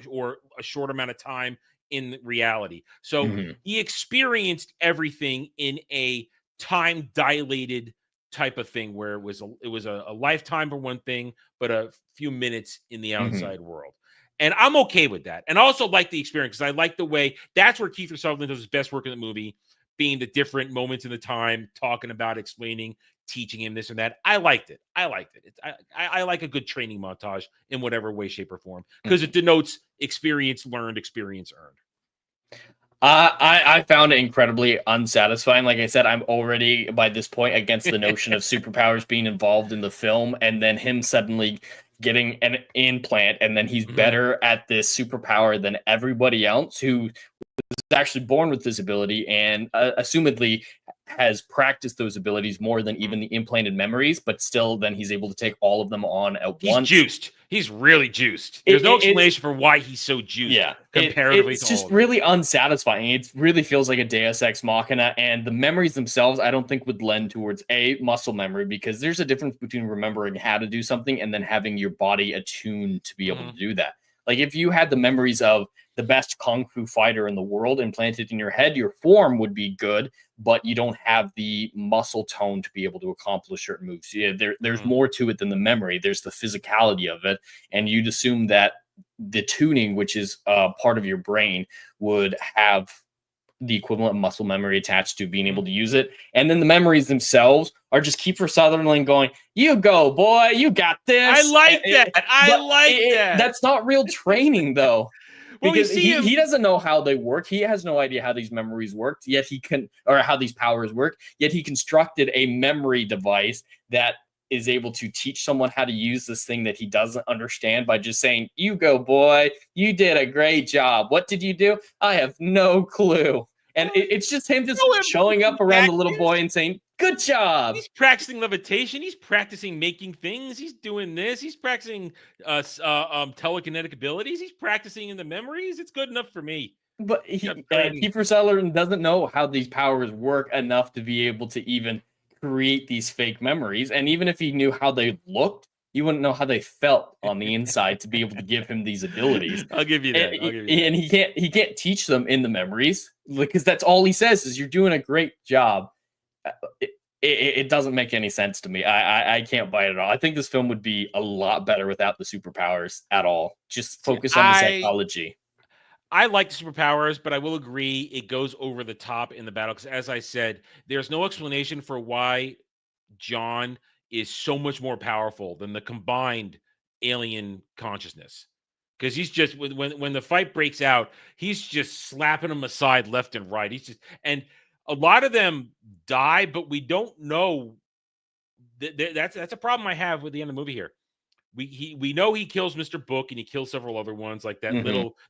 Speaker 11: or a short amount of time in reality. So he experienced everything in a time dilated type of thing, where it was a lifetime for one thing, but a few minutes in the outside world. And I'm okay with that. And I also like the experience, because I like the way that's where Kiefer Sutherland does his best work in the movie, being the different moments in the time, talking about, explaining, teaching him this and that. I liked it. I like a good training montage in whatever way, shape, or form, because it denotes experience learned, experience earned.
Speaker 12: I found it incredibly unsatisfying. Like I said, I'm already by this point against the notion of superpowers being involved in the film, and then him suddenly getting an implant, and then he's better at this superpower than everybody else who was actually born with this ability, and assumedly has practiced those abilities more than even the implanted memories, but still then he's able to take all of them on at once.
Speaker 11: He's juiced. He's really juiced. There's no explanation for why he's so juiced.
Speaker 12: Yeah,
Speaker 11: comparatively
Speaker 12: it's
Speaker 11: to
Speaker 12: just
Speaker 11: all of them.
Speaker 12: really unsatisfying. It really feels like a Deus Ex Machina, and the memories themselves I don't think would lend towards muscle memory, because there's a difference between remembering how to do something and then having your body attuned to be able to do that. Like if you had the memories of the best kung fu fighter in the world implanted in your head, your form would be good, but you don't have the muscle tone to be able to accomplish certain moves. Yeah, there's more to it than the memory. There's the physicality of it, and you'd assume that the tuning, which is part of your brain, would have the equivalent of muscle memory attached to being able to use it. And then the memories themselves are just Kiefer Sutherland going, "You go, boy, you got this."
Speaker 11: I like that.
Speaker 12: That's not real training, though.
Speaker 11: Well,
Speaker 12: because
Speaker 11: we see him.
Speaker 12: He doesn't know how they work. He has no idea how these memories work, yet he can, or how these powers work, yet he constructed a memory device that is able to teach someone how to use this thing that he doesn't understand by just saying, "You go, boy, you did a great job. What did you do? I have no clue." And it's just him just showing up around the little boy and saying, "Good job."
Speaker 11: He's practicing levitation. He's practicing making things. He's doing this. He's practicing telekinetic abilities. He's practicing in the memories. It's good enough for me.
Speaker 12: But Kiefer Sutherland doesn't know how these powers work enough to be able to even create these fake memories. And even if he knew how they looked, you wouldn't know how they felt on the inside to be able to give him these abilities.
Speaker 11: I'll give you that.
Speaker 12: And he can't teach them in the memories, because that's all he says is, "You're doing a great job." It doesn't make any sense to me. I can't buy it at all. I think this film would be a lot better without the superpowers at all. Just focus on the psychology.
Speaker 11: I like the superpowers, but I will agree it goes over the top in the battle, because, as I said, there's no explanation for why John is so much more powerful than the combined alien consciousness. Because he's just, when the fight breaks out, he's just slapping them aside left and right. And a lot of them die, but we don't know. That's a problem I have with the end of the movie here. We know he kills Mr. Book, and he kills several other ones, like that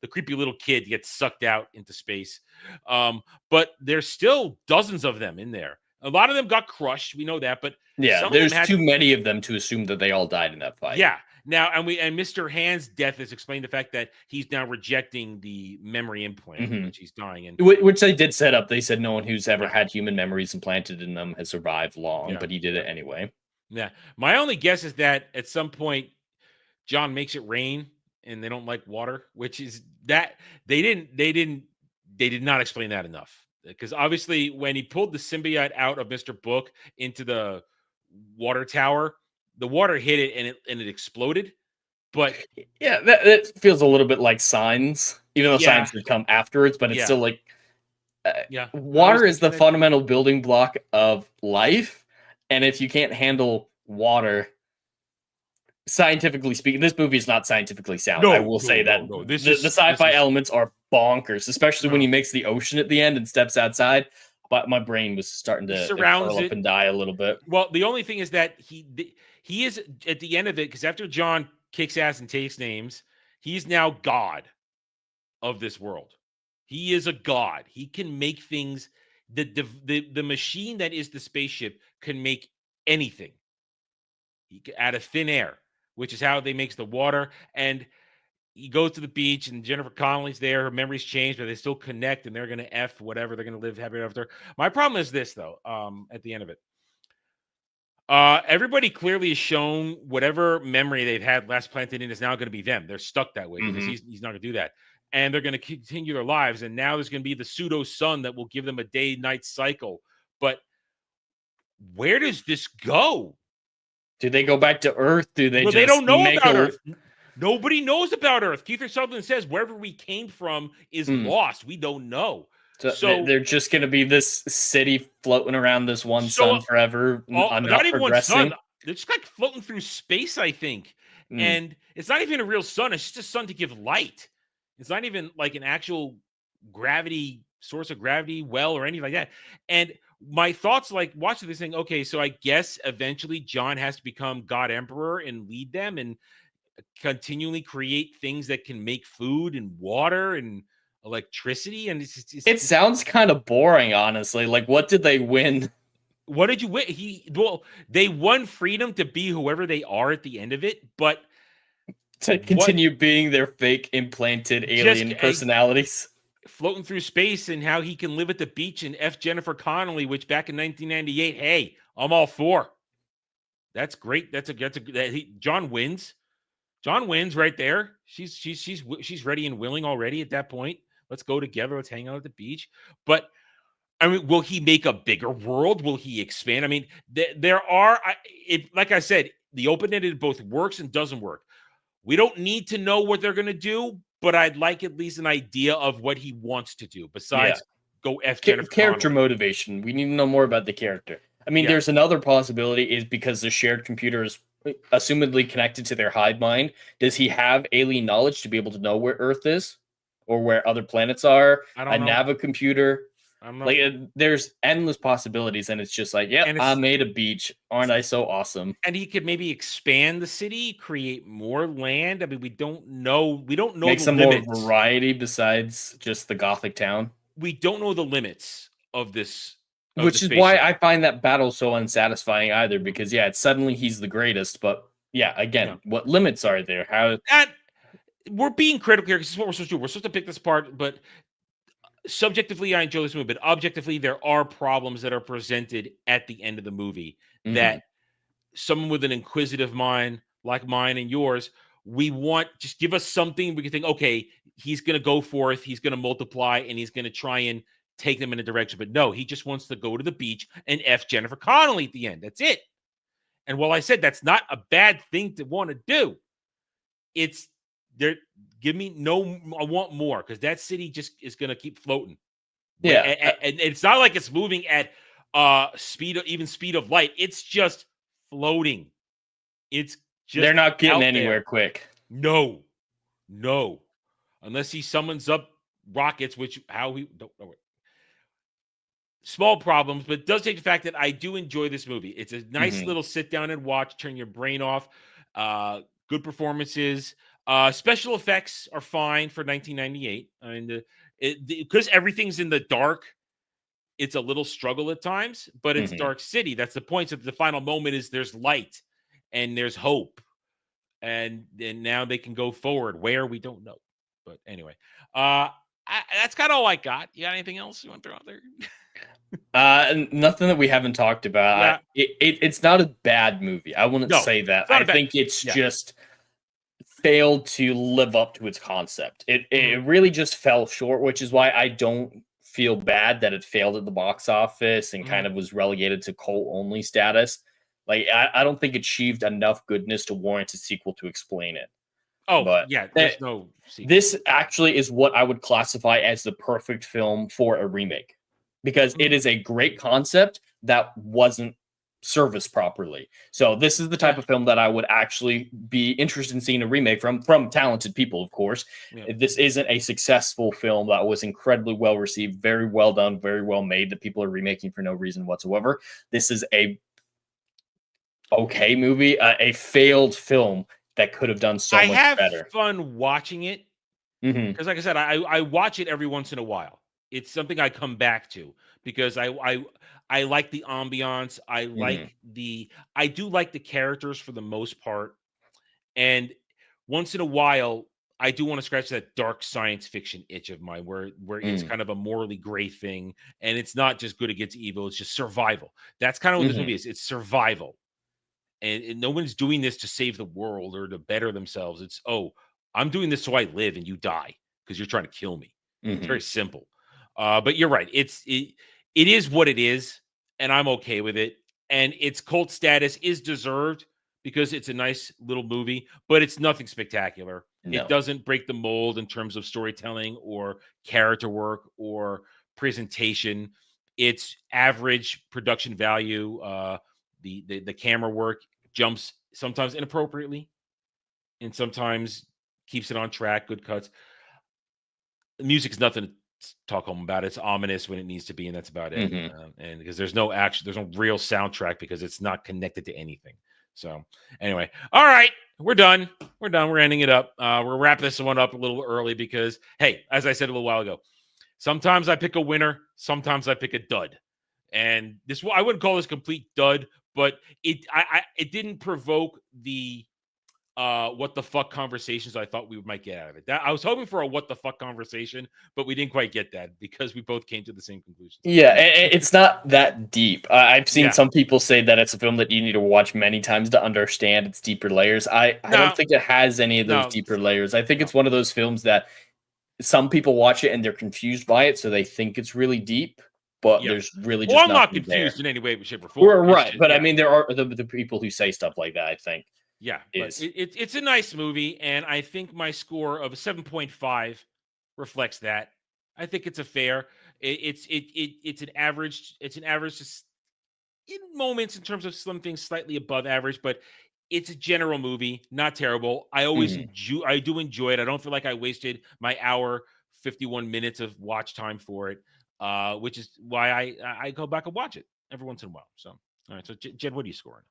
Speaker 11: the creepy little kid gets sucked out into space. But there's still dozens of them in there. A lot of them got crushed. We know that, but
Speaker 12: yeah, there's too many of them to assume that they all died in that fight.
Speaker 11: Yeah. Now, and Mr. Hand's death has explained the fact that he's now rejecting the memory implant, which he's dying in.
Speaker 12: Which they did set up. They said no one who's ever had human memories implanted in them has survived long, but he did it anyway. Yeah.
Speaker 11: My only guess is that at some point, John makes it rain, and they don't like water, which is that they did not explain that enough. because obviously when he pulled the symbiote out of Mr. Book into the water tower, the water hit it and it exploded. But
Speaker 12: yeah, that feels a little bit like Signs, even though
Speaker 11: Yeah.
Speaker 12: Signs would come afterwards. But it's
Speaker 11: Yeah.
Speaker 12: still like,
Speaker 11: yeah,
Speaker 12: water is the
Speaker 11: thinking that-
Speaker 12: fundamental building block of life, and if you can't handle water, scientifically speaking, this movie is not scientifically sound.
Speaker 11: No,
Speaker 12: I will
Speaker 11: no,
Speaker 12: say
Speaker 11: no,
Speaker 12: that
Speaker 11: no.
Speaker 12: the
Speaker 11: This
Speaker 12: sci-fi
Speaker 11: is-
Speaker 12: elements are bonkers, especially when he makes the ocean at the end and steps outside. But my brain was starting to
Speaker 11: surrounds
Speaker 12: curl
Speaker 11: it.
Speaker 12: up and die a little bit.
Speaker 11: Well, the only thing is that he is at the end of it, because after John kicks ass and takes names, he's now God of this world. He is a god. He can make things. The machine that is the spaceship can make anything. Out of thin air, which is how they makes the water. And he goes to the beach, and Jennifer Connelly's there. Her memories change, but they still connect, and they're going to F whatever. They're going to live happy ever after. My problem is this, though. At the end of it, everybody clearly is shown whatever memory they've had last planted in is now going to be them. They're stuck that way because he's not going to do that, and they're going to continue their lives. And now there's going to be the pseudo sun that will give them a day-night cycle. But where does this go?
Speaker 12: Do they go back to Earth? Do they?
Speaker 11: Well,
Speaker 12: just
Speaker 11: they don't know
Speaker 12: make
Speaker 11: about Earth. Nobody knows about Earth. Kiefer Sutherland says wherever we came from is lost. We don't know.
Speaker 12: So they're just going to be this city floating around this one sun forever,
Speaker 11: not even one sun.
Speaker 12: progressing.
Speaker 11: They're just like floating through space, I think. And it's not even a real sun. It's just a sun to give light. It's not even like an actual gravity source of gravity well or anything like that. And my thoughts, like watching this thing, okay, so I guess eventually John has to become God Emperor and lead them and continually create things that can make food and water and electricity. And
Speaker 12: It sounds kind of boring, honestly. Like, what did they win?
Speaker 11: What did you win? They won freedom to be whoever they are at the end of it, but
Speaker 12: to continue being their fake implanted alien personalities.
Speaker 11: Floating through space, and how he can live at the beach and F Jennifer Connelly, which back in 1998, hey, I'm all for. That's great. John wins. John wins right there. She's ready and willing already at that point. Let's go together. Let's hang out at the beach. But I mean, will he make a bigger world? Will he expand? I mean, like I said, the open-ended both works and doesn't work. We don't need to know what they're going to do, but I'd like at least an idea of what he wants to do. Besides, go F Jennifer
Speaker 12: character
Speaker 11: Connelly.
Speaker 12: motivation. We need to know more about the character. I mean, there's another possibility is because the shared computer is assumedly connected to their hive mind. Does he have alien knowledge to be able to know where Earth is or where other planets are?
Speaker 11: I don't know.
Speaker 12: Nava computer.
Speaker 11: I'm not,
Speaker 12: Like, there's endless possibilities, and it's just like, yeah, I made a beach. Aren't I so awesome?
Speaker 11: and he could maybe expand the city, create more land. I mean, we don't know. We don't know
Speaker 12: Make
Speaker 11: the
Speaker 12: some
Speaker 11: limits.
Speaker 12: more variety besides just the Gothic town.
Speaker 11: We don't know the limits of this.
Speaker 12: Which is why I find that battle so unsatisfying either, because it's suddenly he's the greatest, but again, what limits are there? How
Speaker 11: we're being critical here because this is what we're supposed to do. We're supposed to pick this apart, but subjectively, I enjoy this movie, but objectively, there are problems that are presented at the end of the movie that someone with an inquisitive mind like mine and yours, we want, just give us something we can think, okay, he's going to go forth, he's going to multiply, and he's going to try and take them in a direction. But no, he just wants to go to the beach and F Jennifer Connelly at the end. That's it. And while I said that's not a bad thing to want to do, it's there. Give me I want more, because that city just is going to keep floating.
Speaker 12: Yeah.
Speaker 11: And it's not like it's moving at speed of light. It's just floating. It's just
Speaker 12: they're not getting
Speaker 11: out
Speaker 12: anywhere
Speaker 11: there.
Speaker 12: quick.
Speaker 11: No. Unless he summons up rockets, don't know. Small problems, but it does take the fact that I do enjoy this movie. It's a nice little sit down and watch, turn your brain off. Good performances. Special effects are fine for 1998. I mean, because everything's in the dark, it's a little struggle at times, but it's Dark City. That's the point. So the final moment is there's light and there's hope. And now they can go forward. Where, we don't know. But anyway, that's kind of all I got. You got anything else you want to throw out there?
Speaker 12: Nothing that we haven't talked about. It's not a bad movie. I wouldn't say that. I think it's just failed to live up to its concept. It really just fell short, which is why I don't feel bad that it failed at the box office and kind of was relegated to cult only status. Like, I don't think it achieved enough goodness to warrant a sequel to explain it.
Speaker 11: Oh,
Speaker 12: But
Speaker 11: yeah, there's no sequel.
Speaker 12: this actually is what I would classify as the perfect film for a remake, because it is a great concept that wasn't serviced properly. So this is the type of film that I would actually be interested in seeing a remake from talented people, of course.
Speaker 11: Yeah.
Speaker 12: This isn't a successful film that was incredibly well received, very well done, very well made, that people are remaking for no reason whatsoever. This is a okay movie, a failed film that could have done so
Speaker 11: I
Speaker 12: much
Speaker 11: have
Speaker 12: better.
Speaker 11: fun watching it
Speaker 12: Mhm.
Speaker 11: because, like I said, I watch it every once in a while. It's something I come back to because I like the ambiance. I like I do like the characters for the most part, and once in a while, I do want to scratch that dark science fiction itch of mine, where it's kind of a morally gray thing, and it's not just good against evil; it's just survival. That's kind of what this movie is. It's survival. And no one's doing this to save the world or to better themselves. It's, oh, I'm doing this so I live and you die because you're trying to kill me. It's very simple. But you're right. It is what it is, and I'm okay with it. And its cult status is deserved because it's a nice little movie, but it's nothing spectacular.
Speaker 12: No.
Speaker 11: It doesn't break the mold in terms of storytelling or character work or presentation. It's average production value. The camera work jumps sometimes inappropriately and sometimes keeps it on track. Good cuts. The music's nothing to talk home about. It's ominous when it needs to be, and that's about it. And because there's no real soundtrack because it's not connected to anything. So anyway, all right, we're done. We're ending it up. We're wrapping this one up a little early because, hey, as I said a little while ago, sometimes I pick a winner, sometimes I pick a dud. And this, I wouldn't call this complete dud, but it didn't provoke the what the fuck conversations I thought we might get out of it. I was hoping for a what the fuck conversation, but we didn't quite get that because we both came to the same conclusion.
Speaker 12: Yeah, it's not that deep. I've seen some people say that it's a film that you need to watch many times to understand its deeper layers. I don't think it has any of those deeper layers. I think it's one of those films that some people watch it and they're confused by it, so they think it's really deep. But there's really just
Speaker 11: I'm not
Speaker 12: nothing
Speaker 11: confused
Speaker 12: there.
Speaker 11: in any way, shape, or form.
Speaker 12: Right, but I mean, there are the people who say stuff like that, I think.
Speaker 11: Yeah, but it's a nice movie, and I think my score of a 7.5 reflects that. I think it's a fair. It's an average. It's an average, just in moments in terms of some things slightly above average, but it's a general movie, not terrible. I always I do enjoy it. I don't feel like I wasted my hour 51 minutes of watch time for it, which is why I go back and watch it every once in a while. So, all right. So, Jed, what are you scoring?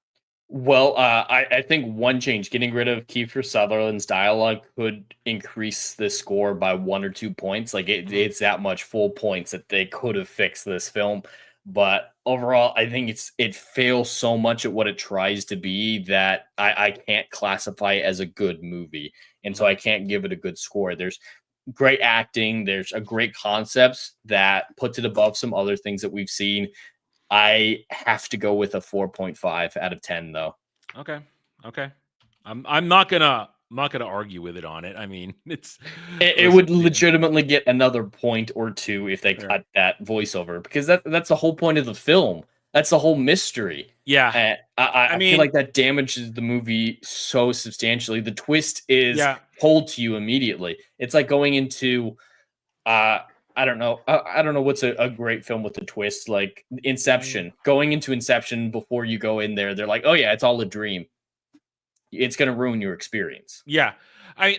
Speaker 12: Well, I think one change, getting rid of Kiefer Sutherland's dialogue, could increase the score by 1 or 2 points. Like it's that much full points that they could have fixed this film. But overall, I think it fails so much at what it tries to be that I can't classify it as a good movie. And so I can't give it a good score. There's great acting. There's a great concepts that puts it above some other things that we've seen. I have to go with a 4.5 out of 10, though.
Speaker 11: Okay. I'm not gonna argue with it on it. I mean,
Speaker 12: it would legitimately get another point or two if they cut that voiceover, because that's the whole point of the film. That's the whole mystery.
Speaker 11: Yeah,
Speaker 12: I feel like that damages the movie so substantially. The twist is told to you immediately. It's like going into I don't know what's a great film with a twist, like Inception. Going into Inception before you go in there, they're like, oh yeah, it's all a dream. It's going to ruin your experience.
Speaker 11: Yeah.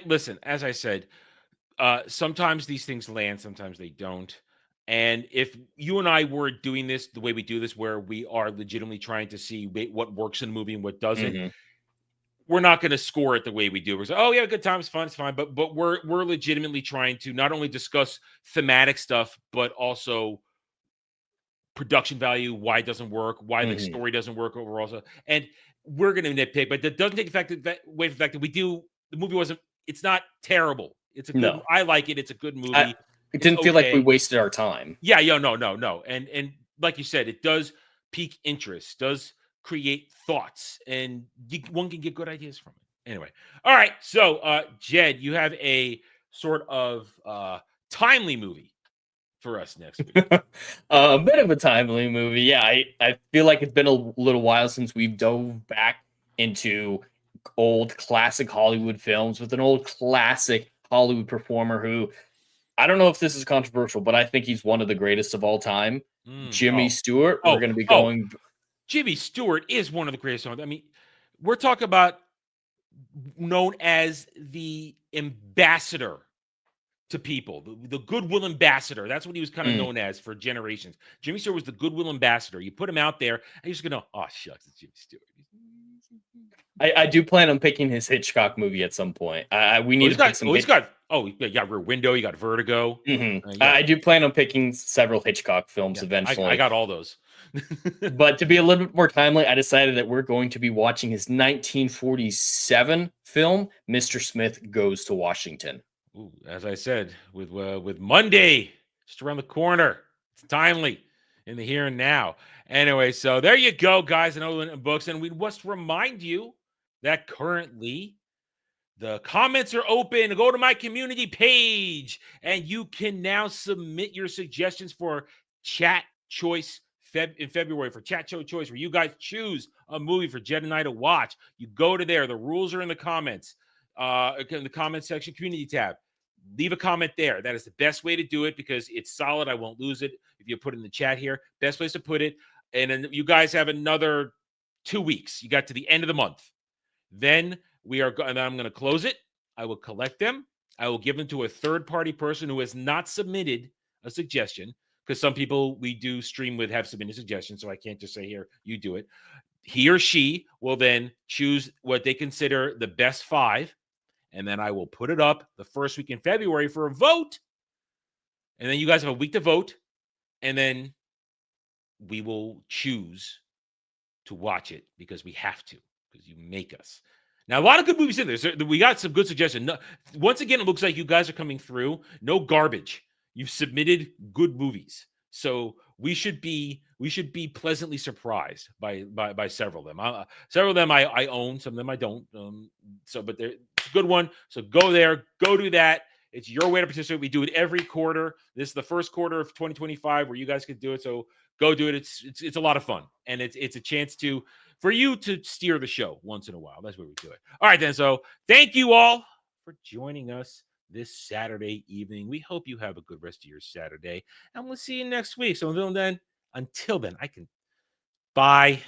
Speaker 11: Listen, as I said, sometimes these things land, sometimes they don't. And if you and I were doing this the way we do this, where we are legitimately trying to see what works in a movie and what doesn't, we're not going to score it the way we do. We're saying, oh yeah, good time, it's fun, it's fine. But we're legitimately trying to not only discuss thematic stuff, but also production value, why it doesn't work, why the story doesn't work overall. So, and we're going to nitpick, but that doesn't take away from the fact that the movie it's not terrible. It's a good, I like it. It's a good movie.
Speaker 12: It didn't feel like we wasted our time.
Speaker 11: Yeah, no. And like you said, it does pique interest, does create thoughts, and one can get good ideas from it. Anyway, all right. So, Jed, you have a sort of timely movie for us next week?
Speaker 12: A bit of a timely movie. Yeah, I feel like it's been a little while since we've dove back into old classic Hollywood films with an old classic Hollywood performer who, I don't know if this is controversial, but I think he's one of the greatest of all time. Jimmy Stewart. We're going to be going.
Speaker 11: Jimmy Stewart is one of the greatest. I mean, we're talking about known as the ambassador to people, the goodwill ambassador. That's what he was kind of known as for generations. Jimmy Stewart was the goodwill ambassador. You put him out there, and you're just gonna, oh shucks, it's Jimmy Stewart.
Speaker 12: I do plan on picking his Hitchcock movie at some point. We need to pick some.
Speaker 11: He's got Rear Window. You got Vertigo.
Speaker 12: I do plan on picking several Hitchcock films eventually.
Speaker 11: I got all those.
Speaker 12: But to be a little bit more timely, I decided that we're going to be watching his 1947 film, Mr. Smith Goes to Washington.
Speaker 11: Ooh, as I said, with Monday just around the corner, it's timely in the here and now. Anyway, so there you go, guys, and Olin Books, and we must remind you that currently the comments are open. Go to my community page, and you can now submit your suggestions for Chat Choice in February, for Chat Show Choice, where you guys choose a movie for Jed and I to watch. You go to there. The rules are in the comments, in the comment section, community tab. Leave a comment there. That is the best way to do it because it's solid. I won't lose it if you put it in the chat here. Best place to put it. And then you guys have another 2 weeks. You got to the end of the month. Then and I'm going to close it. I will collect them. I will give them to a third-party person who has not submitted a suggestion, because some people we do stream with have submitted suggestions, so I can't just say, here, you do it. He or she will then choose what they consider the best 5, and then I will put it up the first week in February for a vote. And then you guys have a week to vote, and then we will choose to watch it because we have to, because you make us. Now, a lot of good movies in there. We got some good suggestions. Once again, it looks like you guys are coming through. No garbage. You've submitted good movies. So we should be pleasantly surprised by several of them. Several of them I own, some of them I don't. But they're a good one. So go there, go do that. It's your way to participate. We do it every quarter. This is the first quarter of 2025 where you guys could do it. So go do it. It's a lot of fun, and it's a chance for you to steer the show once in a while. That's where we do it. All right, then. So thank you all for joining us this Saturday evening. We hope you have a good rest of your Saturday, and we'll see you next week. So until then, bye.